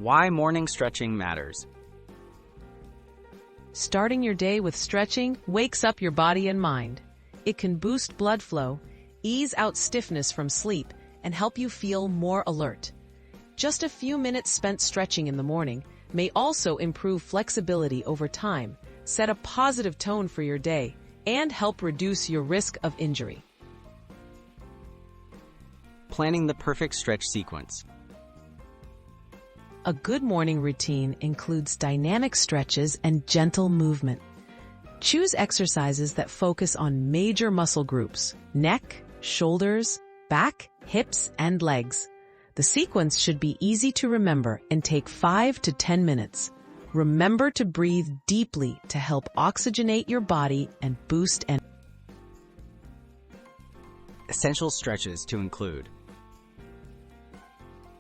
Why morning stretching matters. Starting your day with stretching wakes up your body and mind. It can boost blood flow, ease out stiffness from sleep, and help you feel more alert. Just a few minutes spent stretching in the morning may also improve flexibility over time, set a positive tone for your day, and help reduce your risk of injury. Planning the perfect stretch sequence. A good morning routine includes dynamic stretches and gentle movement. Choose exercises that focus on major muscle groups: neck, shoulders, back, hips, and legs. The sequence should be easy to remember and take 5 to 10 minutes. Remember to breathe deeply to help oxygenate your body and boost energy. Essential stretches to include.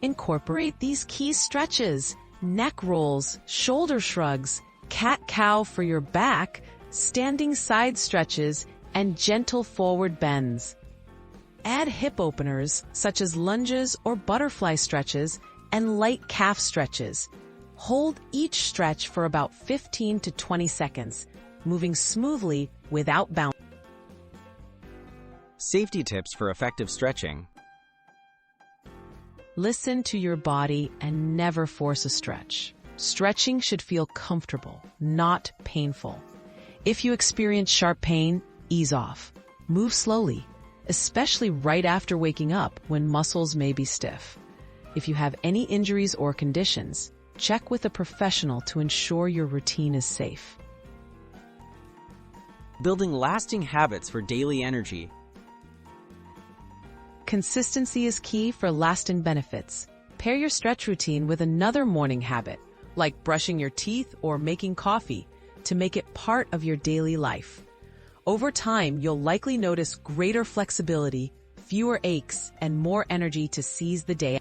Incorporate these key stretches: neck rolls, shoulder shrugs, cat-cow for your back, standing side stretches, and gentle forward bends. Add hip openers such as lunges or butterfly stretches and light calf stretches. Hold each stretch for about 15 to 20 seconds, moving smoothly without bounce. Safety tips for effective stretching. Listen to your body and never force a stretch. Stretching should feel comfortable, not painful. If you experience sharp pain, ease off. Move slowly, especially right after waking up when muscles may be stiff. If you have any injuries or conditions, check with a professional to ensure your routine is safe. Building lasting habits for daily energy. Consistency is key for lasting benefits. Pair your stretch routine with another morning habit, like brushing your teeth or making coffee, to make it part of your daily life. Over time, you'll likely notice greater flexibility, fewer aches, and more energy to seize the day.